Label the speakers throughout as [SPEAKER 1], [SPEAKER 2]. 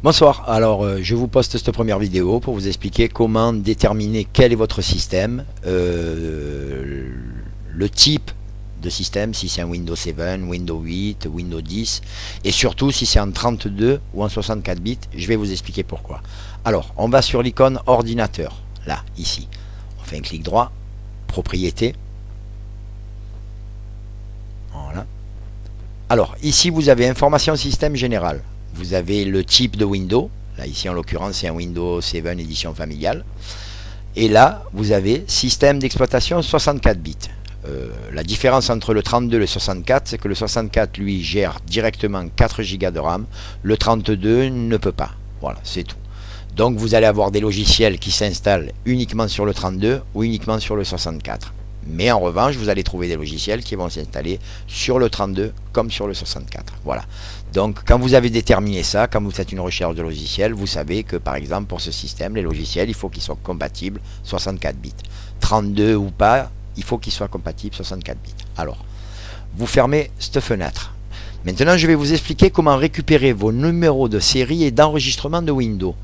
[SPEAKER 1] Bonsoir, alors je vous poste cette première vidéo pour vous expliquer comment déterminer quel est votre système, le type de système, si c'est un Windows 7, Windows 8, Windows 10, et surtout si c'est en 32 ou en 64 bits, je vais vous expliquer pourquoi. Alors, on va sur l'icône ordinateur, là, ici. On fait un clic droit, propriété. Voilà. Alors, ici vous avez information système générale. Vous avez le type de Windows, là ici en l'occurrence c'est un Windows 7 édition familiale, et là vous avez système d'exploitation 64 bits. La différence entre le 32 et le 64, c'est que le 64 lui gère directement 4 Go de RAM, le 32 ne peut pas. Voilà, c'est tout. Donc vous allez avoir des logiciels qui s'installent uniquement sur le 32 ou uniquement sur le 64. Mais en revanche, vous allez trouver des logiciels qui vont s'installer sur le 32 comme sur le 64. Voilà. Donc, quand vous avez déterminé ça, quand vous faites une recherche de logiciels, vous savez que, par exemple, pour ce système, les logiciels, il faut qu'ils soient compatibles 64 bits. 32 ou pas, il faut qu'ils soient compatibles 64 bits. Alors, vous fermez cette fenêtre. Maintenant, je vais vous expliquer comment récupérer vos numéros de série et d'enregistrement de Windows.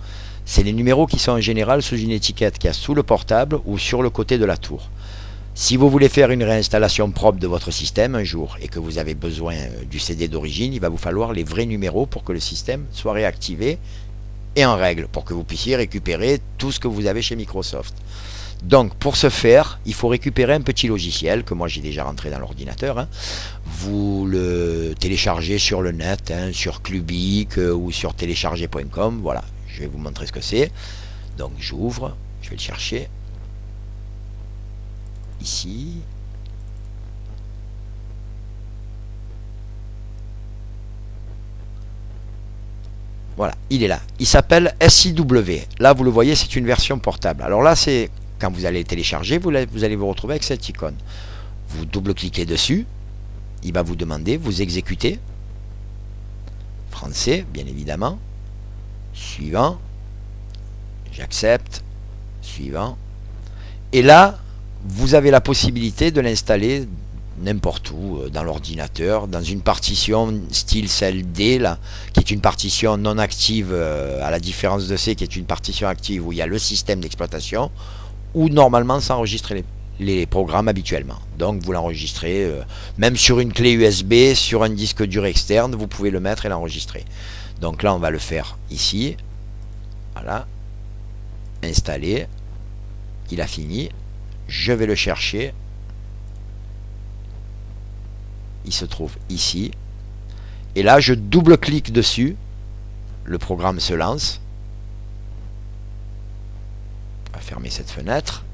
[SPEAKER 1] C'est les numéros qui sont en général sous une étiquette qu'il y a sous le portable ou sur le côté de la tour. Si vous voulez faire une réinstallation propre de votre système un jour et que vous avez besoin du CD d'origine, il va vous falloir les vrais numéros pour que le système soit réactivé et en règle, pour que vous puissiez récupérer tout ce que vous avez chez Microsoft. Donc pour ce faire, il faut récupérer un petit logiciel que moi j'ai déjà rentré dans l'ordinateur. Vous le téléchargez sur le net, sur Clubic ou sur télécharger.com. Voilà, je vais vous montrer ce que c'est. Donc j'ouvre, je vais le chercher. Ici. Voilà, il est là. Il s'appelle SIW. Là, vous le voyez, c'est une version portable. Alors là, c'est quand vous allez le télécharger, vous allez vous retrouver avec cette icône. Vous double-cliquez dessus. Il va vous demander, vous exécutez. Français, bien évidemment. Suivant. J'accepte. Suivant. Et là, vous avez la possibilité de l'installer n'importe où, dans l'ordinateur, dans une partition style celle D, là, qui est une partition non active, à la différence de C, qui est une partition active où il y a le système d'exploitation, où normalement s'enregistrent les programmes habituellement. Donc vous l'enregistrez, même sur une clé USB, sur un disque dur externe, vous pouvez le mettre et l'enregistrer. Donc là, on va le faire ici. Voilà. Installer. Il a fini. Je vais le chercher. Il se trouve ici. Et là, je double-clique dessus. Le programme se lance. On va fermer cette fenêtre.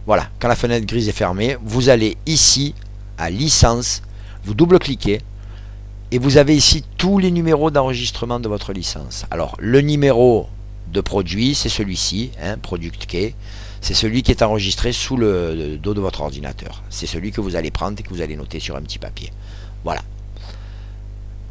[SPEAKER 1] Voilà, quand la fenêtre grise est fermée, vous allez ici, à licence, vous double-cliquez. Et vous avez ici tous les numéros d'enregistrement de votre licence. Alors, le numéro de produit, c'est celui-ci, Product Key. C'est celui qui est enregistré sous le dos de votre ordinateur. C'est celui que vous allez prendre et que vous allez noter sur un petit papier. Voilà.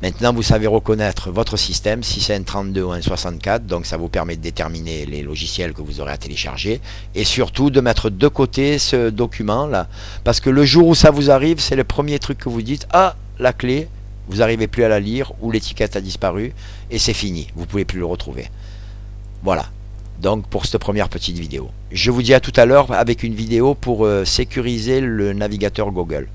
[SPEAKER 1] Maintenant, vous savez reconnaître votre système, si c'est un 32 ou un 64. Donc, ça vous permet de déterminer les logiciels que vous aurez à télécharger. Et surtout, de mettre de côté ce document-là. Parce que le jour où ça vous arrive, c'est le premier truc que vous dites. Ah, la clé, vous n'arrivez plus à la lire ou l'étiquette a disparu et c'est fini, vous ne pouvez plus le retrouver. Voilà, donc pour cette première petite vidéo. Je vous dis à tout à l'heure avec une vidéo pour sécuriser le navigateur Google.